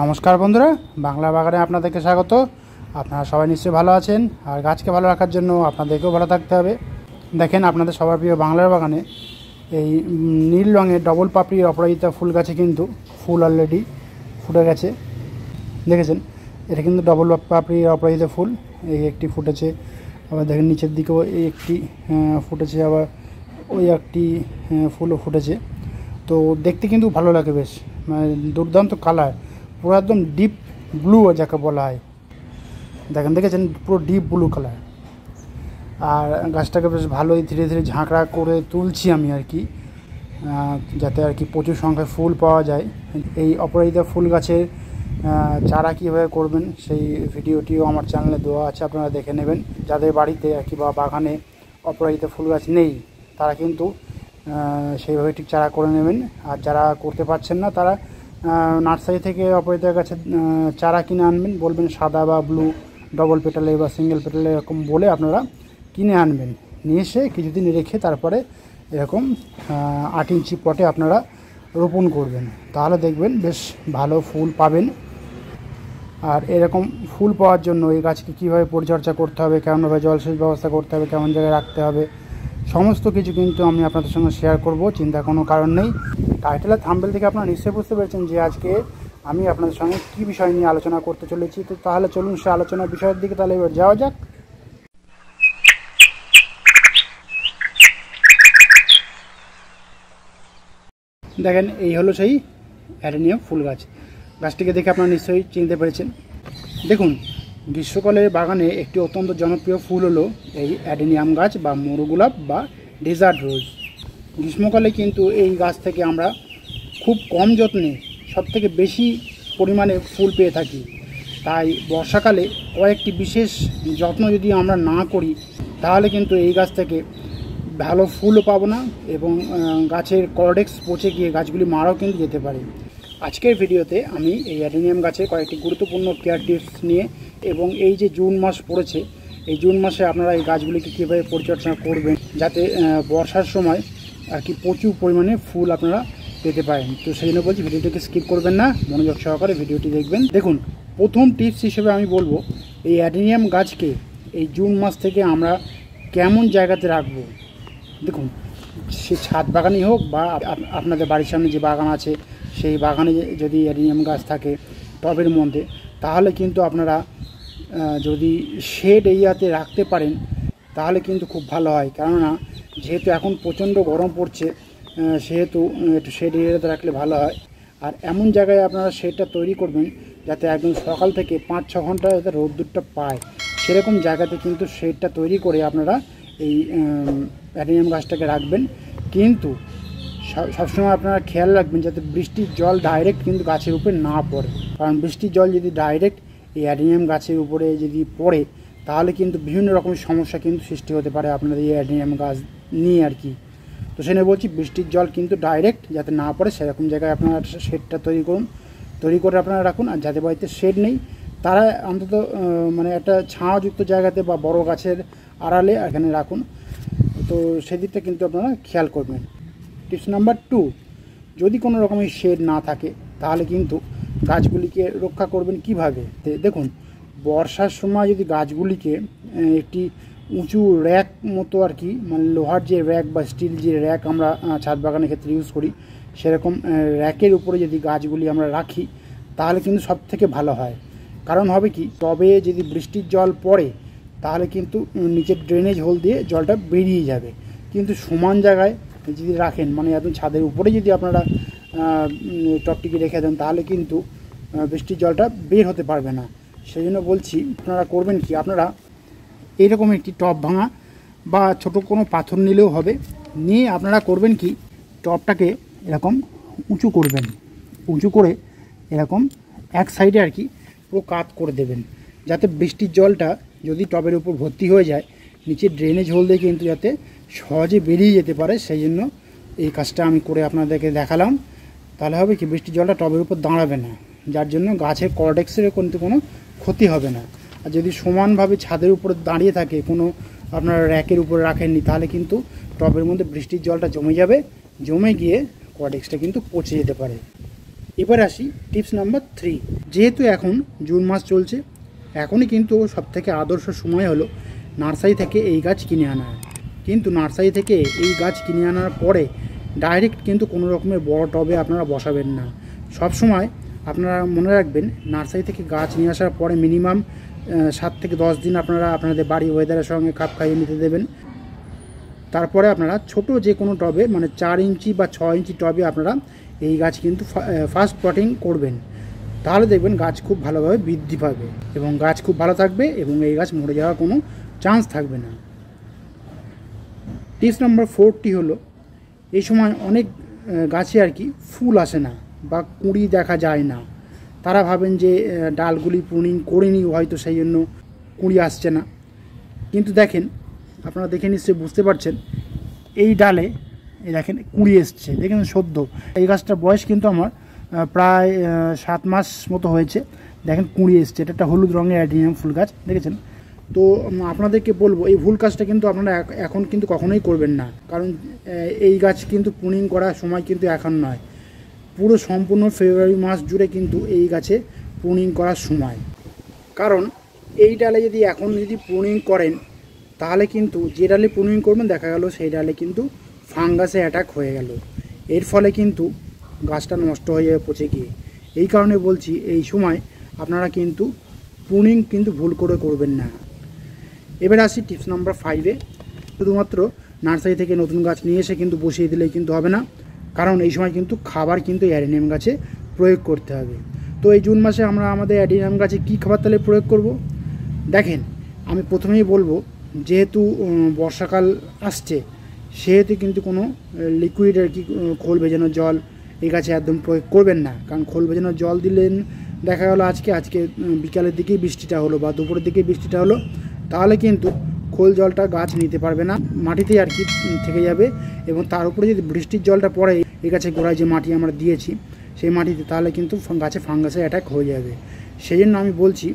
নমস্কার বন্ধুরা, বাংলা বাগানে আপনাদেরকে স্বাগত। আপনারা সবাই নিশ্চয়ই ভালো আছেন, আর গাছকে ভালো রাখার জন্য আপনাদেরকেও ভালো থাকতে হবে। দেখেন, আপনাদের সবার প্রিয় বাংলার বাগানে এই নীল রঙের ডবল পাপড়ির অপরাজিতা ফুল গাছে কিন্তু ফুল অলরেডি ফুটে গেছে। দেখেছেন, এটা কিন্তু ডবল পাপড়ির অপরাজিতা ফুল। এই একটি ফুটেছে, আবার দেখেন নিচের দিকেও এই একটি ফুটেছে, আবার ওই একটি ফুলও ফুটেছে। তো দেখতে কিন্তু ভালো লাগে, বেশ মানে দুর্দান্ত কালার, পুরো একদম ডিপ ব্লু যাকে বলা হয়। দেখেছেন পুরো ডিপ ব্লু কালার। আর গাছটাকে বেশ ভালোই ধীরে ধীরে ঝাঁকড়া করে তুলছি আমি আর কি, যাতে আর কি প্রচুর সংখ্যায় ফুল পাওয়া যায়। এই অপরাজিতা ফুল গাছের চারা কীভাবে করবেন সেই ভিডিওটিও আমার চ্যানেলে দেওয়া আছে, আপনারা দেখে নেবেন। যাদের বাড়িতে আর কি বা বাগানে অপরাজিতা ফুল গাছ নেই, তারা কিন্তু সেইভাবে ঠিক চারা করে নেবেন। আর যারা করতে পারছেন না, তারা নার্সারি থেকে অপরাজিতা গাছের চারা কিনে আনবেন। বলবেন সাদা বা ব্লু, ডবল পেটালে বা সিঙ্গেল পেটালে এরকম বলে আপনারা কিনে আনবেন। নিয়ে এসে কিছুদিন রেখে তারপরে এরকম 8 ইঞ্চি পটে আপনারা রোপণ করবেন, তাহলে দেখবেন বেশ ভালো ফুল পাবেন। আর এরকম ফুল পাওয়ার জন্য এই গাছকে কীভাবে পরিচর্যা করতে হবে, কেমনভাবে জলসেচ ব্যবস্থা করতে হবে, কেমন জায়গায় রাখতে হবে, সমস্ত কিছু কিন্তু আমি আপনাদের সঙ্গে শেয়ার করব, চিন্তা কোনো কারণ নেই। টাইটেল আর থাম্বনেল থেকে আপনারা নিশ্চয়ই বুঝতে পেরেছেন যে আজকে আমি আপনাদের সঙ্গে কী বিষয় নিয়ে আলোচনা করতে চলেছি। তো তাহলে চলুন সে আলোচনার বিষয়ের দিকে তাহলে এবার যাওয়া যাক। দেখেন, এই হলো সেই অ্যাডেনিয়াম ফুল গাছ। গাছটিকে দেখে আপনারা নিশ্চয়ই চিনতে পেরেছেন। দেখুন, গ্রীষ্মকালের বাগানে একটি অত্যন্ত জনপ্রিয় ফুল হলো এই অ্যাডেনিয়াম গাছ বা মরুগোলাপ বা ডেজার্ট রোজ। গ্রীষ্মকালে কিন্তু এই গাছ থেকে আমরা খুব কম যত্নে সবথেকে বেশি পরিমাণে ফুল পেয়ে থাকি। তাই বর্ষাকালে কয়েকটি বিশেষ যত্ন যদি আমরা না করি, তাহলে কিন্তু এই গাছ থেকে ভালো ফুলও পাবো না, এবং গাছের কর্ডেক্স পচে গিয়ে গাছগুলি মারাও কিন্তু যেতে পারে। আজকের ভিডিওতে আমি এই অ্যাডেনিয়াম গাছের কয়েকটি গুরুত্বপূর্ণ কেয়ার টিপস নিয়ে, এবং এই যে জুন মাস পড়েছে, এই জুন মাসে আপনারা এই গাছগুলিকে কীভাবে পরিচর্যা করবেন যাতে বর্ষার সময় আর কি প্রচুর পরিমাণে ফুল আপনারা পেতে পারেন। তো সেই জন্য বলছি, ভিডিওটিকে স্কিপ করবেন না, মনোযোগ সহকারে ভিডিওটি দেখবেন। দেখুন, প্রথম টিপস হিসেবে আমি বলবো, এই অ্যাডেনিয়াম গাছকে এই জুন মাস থেকে আমরা কেমন জায়গাতে রাখবো। দেখুন, সে ছাদ বাগানই হোক বা আপনাদের বাড়ির সামনে যে বাগান আছে সেই বাগানে যদি অ্যাডেনিয়াম গাছ থাকে টবের মধ্যে, তাহলে কিন্তু আপনারা যদি শেড এরিয়াতে রাখতে পারেন তাহলে কিন্তু খুব ভালো হয়। কেননা যেহেতু এখন প্রচণ্ড গরম পড়ছে, সেহেতু একটু শেড এরিয়াতে রাখলে ভালো হয়। আর এমন জায়গায় আপনারা শেডটা তৈরি করবেন যাতে একদম সকাল থেকে 5-6 ঘন্টা যাতে রোদ্দুরটা পায়, সেরকম জায়গাতে কিন্তু শেডটা তৈরি করে আপনারা এই অ্যাডেনিয়াম গাছটাকে রাখবেন। কিন্তু সবসময় আপনারা খেয়াল রাখবেন যাতে বৃষ্টির জল ডাইরেক্ট কিন্তু গাছের উপরে না পড়ে, কারণ বৃষ্টির জল যদি ডাইরেক্ট এই অ্যাডেনিয়াম গাছের উপরে যদি পড়ে, তাহলে কিন্তু বিভিন্ন রকমের সমস্যা কিন্তু সৃষ্টি হতে পারে আপনাদের এই অ্যাডেনিয়াম গাছ নিয়ে আর কি। তো সেখানে বলছি, বৃষ্টির জল কিন্তু ডাইরেক্ট যাতে না পড়ে সেরকম জায়গায় আপনারা শেডটা তৈরি করুন, তৈরি করে আপনারা রাখুন। আর যাদের বাড়িতে শেড নেই, তারা অন্তত মানে একটা ছায়াযুক্ত জায়গাতে বা বড় গাছের আড়ালে এখানে রাখুন। তো সেদিকটা কিন্তু আপনারা খেয়াল করবেন। টিপস নাম্বার 2, যদি কোনো রকমের শেড না থাকে, তাহলে কিন্তু গাছগুলিকে রক্ষা করবেন কিভাবে। দেখুন, বর্ষার সময় যদি গাছগুলিকে একটি উঁচু র্যাক মতো আর কি, মানে লোহার যে র্যাক বা স্টিল যে র্যাক আমরা ছাদ বাগানের ক্ষেত্রে ইউজ করি, সেরকম র্যাকের উপরে যদি গাছগুলি আমরা রাখি, তাহলে কিন্তু সব থেকে ভালো হয়। কারণ হবে কি, তবে যদি বৃষ্টির জল পড়ে তাহলে কিন্তু নিচের ড্রেনেজ হোল দিয়ে জলটা বেরিয়ে যাবে। কিন্তু সমান জায়গায় যদি রাখেন, মানে একদম ছাদের উপরে যদি আপনারা টবটিকে রেখে দেন, তাহলে কিন্তু বৃষ্টির জলটা বের হতে পারবে না। সেই জন্য বলছি, আপনারা করবেন কি, আপনারা এইরকম একটি টব ভাঙা বা ছোট কোনো পাথর নিলেও হবে, নিয়ে আপনারা করবেন কি, টবটাকে এরকম উঁচু করবেন, উঁচু করে এরকম এক সাইডে আর কি পুরো কাত করে দেবেন, যাতে বৃষ্টির জলটা যদি টবের উপর ভর্তি হয়ে যায়, নিচে ড্রেনেজ হোল দিয়ে কিন্তু যাতে সহজে বেরিয়ে যেতে পারে। সেই জন্য এই কাজটা আমি করে আপনাদেরকে দেখালাম। তাহলে হবে কি, বৃষ্টির জলটা টবের উপর দাঁড়াবে না, যার জন্য গাছের কর্ডেক্সের কিন্তু কোনো ক্ষতি হবে না। আর যদি সমানভাবে ছাদের উপরে দাঁড়িয়ে থাকে, কোনো আপনারা র্যাকের উপরে রাখেননি, তাহলে কিন্তু টবের মধ্যে বৃষ্টির জলটা জমে যাবে, জমে গিয়ে কর্ডেক্সটা কিন্তু পচে যেতে পারে। এবার আসি টিপস নাম্বার 3, যেহেতু এখন জুন মাস চলছে, এখনই কিন্তু সবথেকে আদর্শ সময় হলো নার্সারি থেকে এই গাছ কিনে আনা। কিন্তু নার্সারি থেকে এই গাছ কিনে আনার পরে ডাইরেক্ট কিন্তু কোনো রকমের বড় টবে আপনারা বসাবেন না। সব সময় আপনারা মনে রাখবেন, নার্সারি থেকে গাছ নিয়ে আসার পরে মিনিমাম 7 থেকে 10 দিন আপনারা আপনাদের বাড়ি ওয়েদারের সঙ্গে খাপ খাইয়ে নিতে দেবেন। তারপরে আপনারা ছোট যে কোনো টবে, মানে 4 ইঞ্চি বা 6 ইঞ্চি টবে আপনারা এই গাছ কিন্তু ফার্স্ট পটিং করবেন। তাহলে দেখবেন গাছ খুব ভালোভাবে বৃদ্ধি পাবে এবং গাছ খুব ভালো থাকবে এবং এই গাছ মরে যাওয়ার কোনো চান্স থাকবে না। টিপস নাম্বার 4টি হলো, এই সময় অনেক গাছে আর কি ফুল আসে না বা কুঁড়ি দেখা যায় না। তারা ভাবেন যে ডালগুলি প্রুনিং করিনি, হয়তো সেই জন্য কুঁড়ি আসছে না। কিন্তু দেখেন, আপনারা দেখে নিশ্চয়ই বুঝতে পারছেন, এই ডালে এই দেখেন কুঁড়ি এসছে, দেখেন সদ্য। এই গাছটার বয়স কিন্তু আমার প্রায় 7 মাস মতো হয়েছে। দেখেন কুঁড়ি এসছে, এটা একটা হলুদ রঙের অ্যাডেনিয়াম ফুল গাছ, দেখেছেন। তো আপনাদেরকে বলবো, এই ভুল কাজটা কিন্তু আপনারা এখন কিন্তু কখনোই করবেন না। কারণ এই গাছ কিন্তু প্রুনিং করার সময় কিন্তু এখন নয়, পুরো সম্পূর্ণ ফেব্রুয়ারি মাস জুড়ে কিন্তু এই গাছে প্রুনিং করার সময়। কারণ এই ডালে যদি এখন প্রুনিং করেন, তাহলে কিন্তু যে ডালে প্রুনিং করবেন দেখা গেল সেই ডালে কিন্তু ফাঙ্গাসে অ্যাটাক হয়ে গেল, এর ফলে কিন্তু গাছটা নষ্ট হয়ে যাবে পচে গিয়ে। এই কারণে বলছি, এই সময় আপনারা কিন্তু প্রুনিং কিন্তু ভুল করে করবেন না। এবার আসি টিপস নাম্বার 5-এ। শুধুমাত্র নার্সারি থেকে নতুন গাছ নিয়ে এসে কিন্তু বসিয়ে দিলেই কিন্তু হবে না, কারণ এই সময় কিন্তু খাবার কিন্তু অ্যাডেনিয়াম গাছে প্রয়োগ করতে হবে। তো এই জুন মাসে আমরা আমাদের অ্যাডেনিয়াম গাছে কী খাবার তাহলে প্রয়োগ করব? দেখেন, আমি প্রথমেই বলবো, যেহেতু বর্ষাকাল আসছে, সেহেতু কিন্তু কোনো লিকুইড আর কি খোল ভেজানো জল এই গাছে একদম প্রয়োগ করবেন না। কারণ খোল ভেজানো জল দিলেন, দেখা গেলো আজকে বিকালের দিকেই বৃষ্টিটা হলো বা দুপুরের দিকেই বৃষ্টিটা হলো, তাহলে কিন্তু খোল জলটা গাছ নিতে পারবে না, মাটিতেই আর কি থেকে যাবে। এবং তার উপরে যদি বৃষ্টির জলটা পড়ে এই গাছের গোড়ায় যে মাটি আমরা দিয়েছি সেই মাটিতে, তাহলে কিন্তু গাছে ফাঙ্গাসের অ্যাটাক হয়ে যাবে। সেই জন্য আমি বলছি,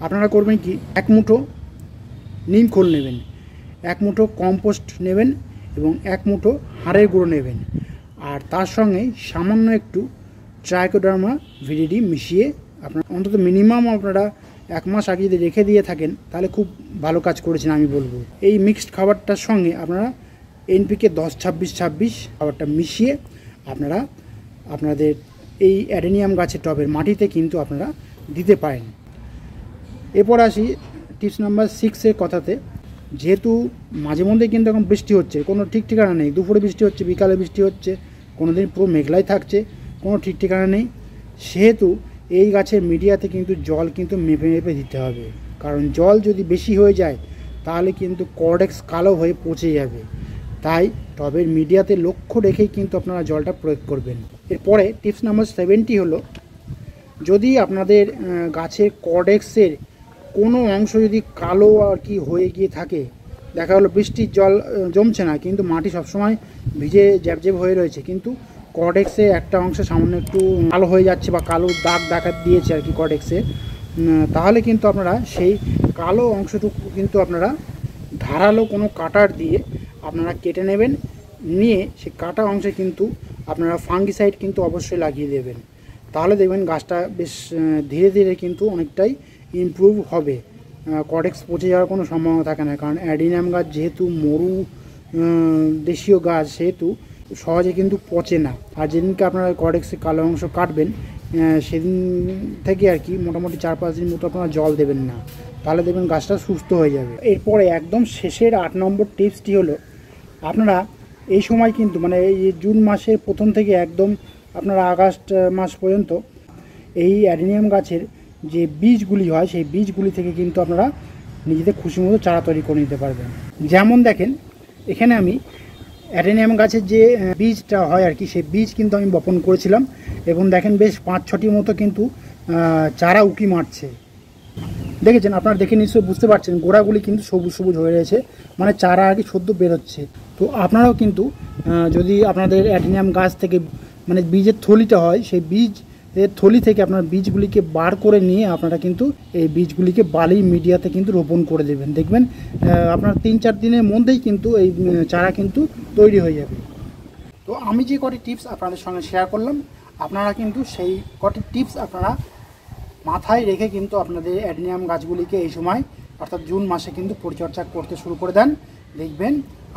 আপনারা করবেন কি, 1 মুঠো নিম খোল নেবেন, 1 মুঠো কম্পোস্ট নেবেন এবং 1 মুঠো হাড়ের গুঁড়ো নেবেন, আর তার সঙ্গে সামান্য একটু ট্রাইকোডার্মা ভিরিডি মিশিয়ে আপনারা অন্তত মিনিমাম আপনারা 1 মাস আগে যদি রেখে দিয়ে থাকেন, তাহলে খুব ভালো কাজ করেছেন আমি বলবো। এই মিক্সড খাবারটার সঙ্গে আপনারা এনপিকে 10-26-26 খাবারটা মিশিয়ে আপনারা আপনাদের এই অ্যাডেনিয়াম গাছের টবের মাটিতে কিন্তু আপনারা দিতে পারেন। এরপর আসি টিপস নাম্বার 6-এর কথাতে। যেহেতু মাঝে মধ্যে কিন্তু এখন বৃষ্টি হচ্ছে, কোনো ঠিক ঠিকানা নেই, দুপুরে বৃষ্টি হচ্ছে, বিকালে বৃষ্টি হচ্ছে, কোনো দিন পুরো মেঘলাই থাকছে, কোনো ঠিক ঠিকানা নেই, সেহেতু এই গাছের মিডিয়াতে কিন্তু জল কিন্তু মেপে মেপে দিতে হবে। কারণ জল যদি বেশি হয়ে যায়, তাহলে কিন্তু কর্ডেক্স কালো হয়ে পচে যাবে। তাই টবের মিডিয়াতে লক্ষ্য রেখেই কিন্তু আপনারা জলটা প্রয়োগ করবেন। এরপরে টিপস নাম্বার 7টি হলো, যদি আপনাদের গাছের কর্ডেক্সের কোনো অংশ যদি কালো আর কি হয়ে গিয়ে থাকে, দেখা গেলো বৃষ্টির জল জমছে না কিন্তু মাটি সবসময় ভিজে জ্যাবজ্যাব হয়ে রয়েছে, কিন্তু কর্ডেক্সে একটা অংশে সামান্য একটু কালো হয়ে যাচ্ছে বা কালো দাগ দেখা দিয়েছে আর কি কর্ডেক্সে, তাহলে কিন্তু আপনারা সেই কালো অংশটুকু কিন্তু আপনারা ধারালো কোনো কাটার দিয়ে আপনারা কেটে নেবেন, নিয়ে সেই কাটা অংশে কিন্তু আপনারা ফাঙ্গিসাইড কিন্তু অবশ্যই লাগিয়ে দেবেন। তাহলে দেখবেন গাছটা বেশ ধীরে ধীরে কিন্তু অনেকটাই ইমপ্রুভ হবে, কর্ডেক্স পচে যাওয়ার কোনো সম্ভাবনা থাকে না। কারণ অ্যাডেনিয়াম গাছ যেহেতু মরু দেশীয় গাছ, সেহেতু সহজে কিন্তু পচে না। আর যেদিনকে আপনারা কর্ডেক্সের কালো অংশ কাটবেন, সেদিন থেকে আর কি মোটামুটি 4-5 দিন মতো আপনারা জল দেবেন না, তাহলে দেখবেন গাছটা সুস্থ হয়ে যাবে। এরপরে একদম শেষের 8 নম্বর টিপসটি হলো, আপনারা এই সময় কিন্তু মানে এই জুন মাসের প্রথম থেকে একদম আপনারা আগস্ট মাস পর্যন্ত এই অ্যাডেনিয়াম গাছের যে বীজগুলি হয়, সেই বীজগুলি থেকে কিন্তু আপনারা নিজেদের খুশি মতো চারা তৈরি করে নিতে পারবেন। যেমন দেখেন, এখানে আমি অ্যাডেনিয়াম গাছের যে বীজটা হয় আর কি, সেই বীজ কিন্তু আমি বপন করেছিলাম এবং দেখেন বেশ 5-6টির মতো কিন্তু চারা উঁকি মারছে, দেখেছেন। আপনারা দেখে নিশ্চয়ই বুঝতে পারছেন, গোড়াগুলি কিন্তু সবুজ সবুজ হয়ে রয়েছে, মানে চারা আর কি সদ্য বেরোচ্ছে। তো আপনারাও কিন্তু যদি আপনাদের অ্যাডেনিয়াম গাছ থেকে মানে বীজের থলিটা হয়, সেই বীজের থলি থেকে আপনার বীজগুলিকে বার করে নিয়ে আপনারা কিন্তু এই বীজগুলিকে বালি মিডিয়াতে কিন্তু রোপণ করে দেবেন। দেখবেন আপনার 3-4 দিনের মধ্যেই কিন্তু এই চারা কিন্তু তৈরি হয়ে যাবে। তো আমি যে কটি টিপস আপনাদের সঙ্গে শেয়ার করলাম, আপনারা কিন্তু সেই কটি টিপস আপনারা মাথায় রেখে কিন্তু আপনাদের অ্যাডেনিয়াম গাছগুলিকে এই সময় অর্থাৎ জুন মাসে কিন্তু পরিচর্যা করতে শুরু করে দেন, দেখবেন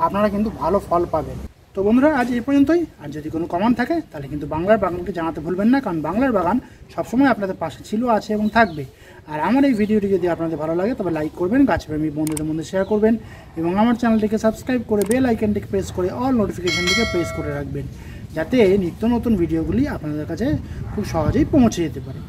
আপনারা কিন্তু ভালো ফল পাবেন। তো বন্ধুরা আজ এই পর্যন্তই। আর যদি কোনো কমেন্ট থাকে তাহলে কিন্তু বাংলার বাগানকে জানাতে ভুলবেন না, কারণ বাংলার বাগান সবসময় আপনাদের পাশে ছিল, আছে এবং থাকবে। আর আমার এই ভিডিওটি যদি আপনাদের ভালো লাগে তবে লাইক করবেন, গাছপ্রেমী বন্ধুদের মধ্যে শেয়ার করবেন এবং আমার চ্যানেলটিকে সাবস্ক্রাইব করে বেল আইকনটিকে প্রেস করে অল নোটিফিকেশনটিকে প্রেস করে রাখবেন, যাতে নিত্য নতুন ভিডিওগুলি আপনাদের কাছে খুব সহজেই পৌঁছে যেতে পারে।